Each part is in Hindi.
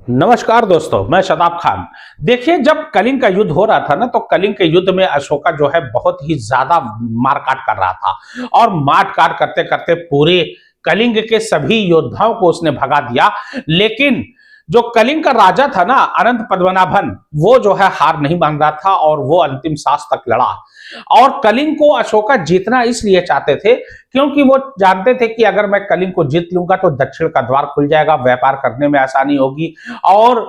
नमस्कार दोस्तों, मैं शताब खान। देखिए, जब कलिंग का युद्ध हो रहा था ना, तो कलिंग के युद्ध में अशोका जो है बहुत ही ज्यादा मारकाट कर रहा था और मारकाट करते करते पूरे कलिंग के सभी योद्धाओं को उसने भगा दिया। लेकिन जो कलिंग का राजा था ना, अनंत पद्मनाभन, वो जो है हार नहीं मान रहा था और वो अंतिम सांस तक लड़ा। और कलिंग को अशोका जीतना इसलिए चाहते थे क्योंकि वो जानते थे कि अगर मैं कलिंग को जीत लूंगा तो दक्षिण का द्वार खुल जाएगा, व्यापार करने में आसानी होगी और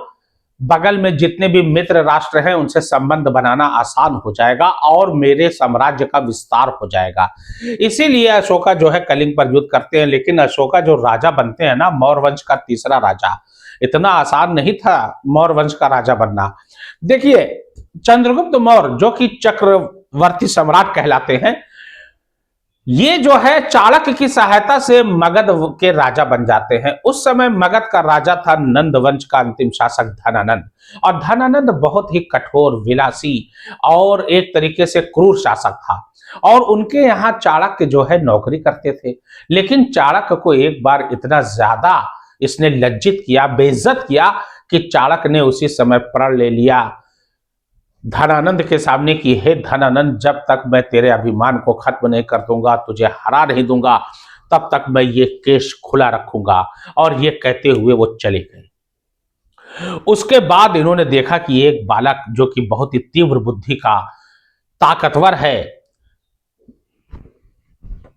बगल में जितने भी मित्र राष्ट्र हैं उनसे संबंध बनाना आसान हो जाएगा और मेरे साम्राज्य का विस्तार हो जाएगा। इसीलिए अशोका जो है कलिंग पर युद्ध करते हैं। लेकिन अशोका जो राजा बनते हैं ना, मौर्य वंश का तीसरा राजा, इतना आसान नहीं था मौर्य वंश का राजा बनना। देखिए, चंद्रगुप्त मौर्य जो कि चक्रवर्ती सम्राट कहलाते हैं, ये जो है चाणक्य की सहायता से मगध के राजा बन जाते हैं। उस समय मगध का राजा था नंद वंश का अंतिम शासक धनानंद। और धनानंद बहुत ही कठोर, विलासी और एक तरीके से क्रूर शासक था। और उनके यहाँ चाणक्य जो है नौकरी करते थे। लेकिन चाणक्य को एक बार इतना ज्यादा इसने लज्जित किया, बेइज्जत किया कि चाणक्य ने उसी समय प्रण ले लिया धनानंद के सामने कि हे धनानंद, जब तक मैं तेरे अभिमान को खत्म नहीं कर दूंगा, तुझे हरा नहीं दूंगा, तब तक मैं ये केश खुला रखूंगा। और ये कहते हुए वो चले गए। उसके बाद इन्होंने देखा कि एक बालक जो कि बहुत ही तीव्र बुद्धि का, ताकतवर है,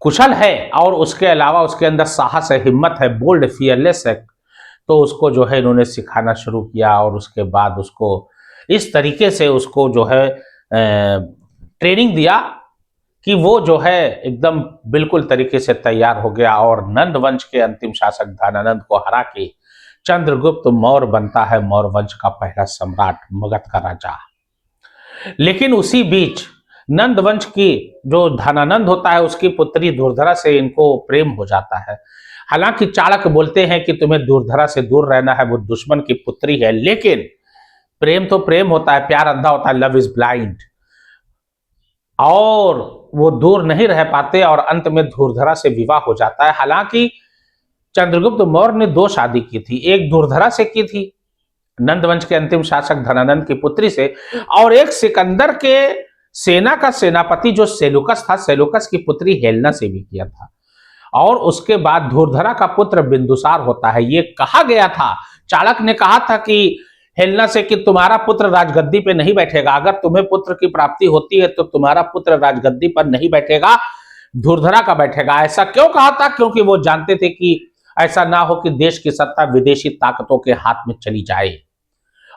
कुशल है और उसके अलावा उसके अंदर साहस है, हिम्मत है, बोल्ड, फियरलेस है, तो उसको जो है इन्होंने सिखाना शुरू किया। और उसके बाद उसको इस तरीके से उसको जो है ट्रेनिंग दिया कि वो जो है एकदम बिल्कुल तरीके से तैयार हो गया और नंद वंश के अंतिम शासक धनानंद को हरा के चंद्रगुप्त मौर्य बनता है मौर्य वंश का पहला सम्राट, मगध का राजा। लेकिन उसी बीच नंद वंश की जो धनानंद होता है, उसकी पुत्री दुर्धरा से इनको प्रेम हो जाता है। हालांकि चाणक्य बोलते हैं कि तुम्हें दुर्धरा से दूर रहना है, वो दुश्मन की पुत्री है। लेकिन प्रेम तो प्रेम होता है, प्यार अंधा होता है, लव इज ब्लाइंड। और वो दूर नहीं रह पाते और अंत में दुर्धरा से विवाह हो जाता है। हालांकि चंद्रगुप्त मौर्य ने दो शादी की थी, एक दुर्धरा से की थी, नंद वंश के अंतिम शासक धनानंद की पुत्री से, और एक सिकंदर के सेना का सेनापति जो सेलुकस था, सेलुकस की पुत्री हेलेना से भी किया था। और उसके बाद धुरधरा का पुत्र बिंदुसार होता है। ये कहा गया था, चाणक्य ने कहा था कि हेलेना से कि तुम्हारा पुत्र राजगद्दी पे नहीं बैठेगा, अगर तुम्हें पुत्र की प्राप्ति होती है तो तुम्हारा पुत्र राजगद्दी पर नहीं बैठेगा, धुरधरा का बैठेगा। ऐसा क्यों कहा था? क्योंकि वो जानते थे कि ऐसा ना हो कि देश की सत्ता विदेशी ताकतों के हाथ में चली जाए।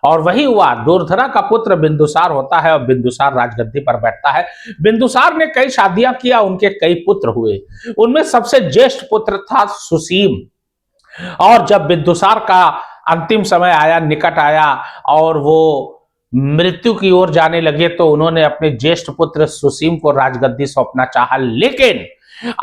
और वही हुआ, दुर्धरा का पुत्र बिंदुसार होता है और बिंदुसार राजगद्दी पर बैठता है। बिंदुसार ने कई शादियां किया, उनके कई पुत्र हुए। उनमें सबसे ज्येष्ठ पुत्र था सुसीम। और जब बिंदुसार का अंतिम समय आया, निकट आया और वो मृत्यु की ओर जाने लगे, तो उन्होंने अपने ज्येष्ठ पुत्र सुसीम को राजगद्दी सौंपना चाहा। लेकिन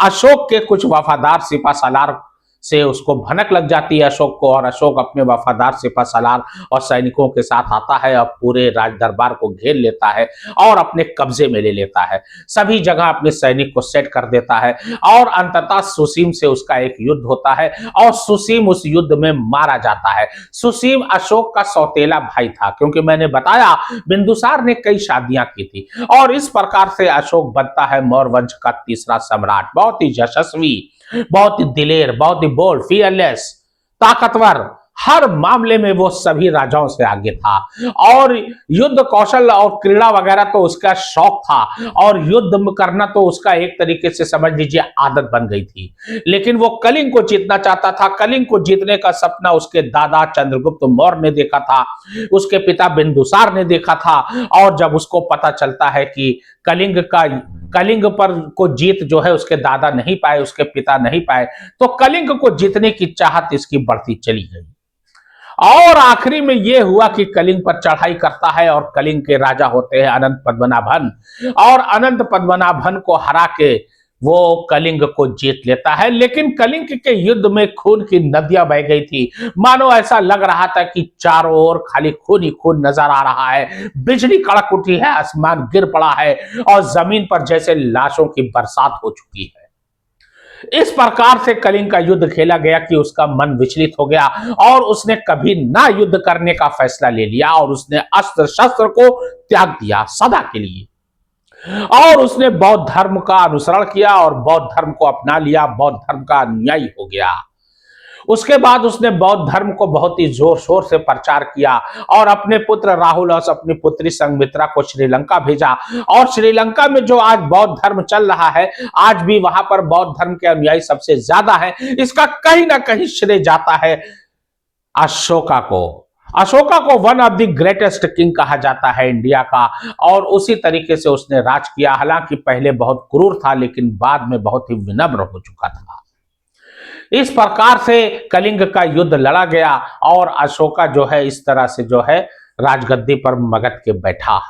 अशोक के कुछ वफादार सिपा सालार से उसको भनक लग जाती है अशोक को, और अशोक अपने वफादार सिपा सालार और सैनिकों के साथ आता है और पूरे राज दरबार को घेर लेता है और अपने कब्जे में ले लेता है। सभी जगह अपने सैनिक को सेट कर देता है और अंततः सुसीम से उसका एक युद्ध होता है और सुसीम उस युद्ध में मारा जाता है। सुसीम अशोक का सौतेला भाई था, क्योंकि मैंने बताया बिंदुसार ने कई शादियां की थी। और इस प्रकार से अशोक बनता है मौर्य वंश का तीसरा सम्राट। बहुत ही यशस्वी, बहुत ही दिलेर, बहुत ही बोल्ड, फियरलेस, ताकतवर, हर मामले में वो सभी राजाओं से आगे था। और युद्ध कौशल और क्रीड़ा वगैरह तो उसका शौक था और युद्ध करना तो उसका एक तरीके से समझ लीजिए आदत बन गई थी। लेकिन वो कलिंग को जीतना चाहता था। कलिंग को जीतने का सपना उसके दादा चंद्रगुप्त मौर्य ने देखा था, उसके पिता बिंदुसार ने देखा था। और जब उसको पता चलता है कि कलिंग पर को जीत जो है उसके दादा नहीं पाए, उसके पिता नहीं पाए, तो कलिंग को जीतने की चाहत इसकी बढ़ती चली गई। और आखिरी में यह हुआ कि कलिंग पर चढ़ाई करता है और कलिंग के राजा होते हैं अनंत पद्मनाभन। और अनंत पद्मनाभन को हरा के वो कलिंग को जीत लेता है। लेकिन कलिंग के युद्ध में खून की नदियां बह गई थी। मानो ऐसा लग रहा था कि चारों ओर खाली खून ही खून नजर आ रहा है। बिजली कड़क उठी है, आसमान गिर पड़ा है और जमीन पर जैसे लाशों की बरसात हो चुकी है। इस प्रकार से कलिंग का युद्ध खेला गया कि उसका मन विचलित हो गया और उसने कभी ना युद्ध करने का फैसला ले लिया और उसने अस्त्र शस्त्र को त्याग दिया सदा के लिए। और उसने बौद्ध धर्म का अनुसरण किया और बौद्ध धर्म को अपना लिया, बौद्ध धर्म का अनुयायी हो गया। उसके बाद उसने बौद्ध धर्म को बहुत ही जोर शोर से प्रचार किया और अपने पुत्र राहुल और अपनी पुत्री संघमित्रा को श्रीलंका भेजा। और श्रीलंका में जो आज बौद्ध धर्म चल रहा है, आज भी वहां पर बौद्ध धर्म के अनुयायी सबसे ज्यादा है। इसका कहीं ना कहीं श्रेय जाता है अशोका को। अशोका को one of the greatest king कहा जाता है इंडिया का, और उसी तरीके से उसने राज किया। हालांकि पहले बहुत क्रूर था, लेकिन बाद में बहुत ही विनम्र हो चुका था। इस प्रकार से कलिंग का युद्ध लड़ा गया और अशोका जो है इस तरह से जो है राजगद्दी पर मगध के बैठा।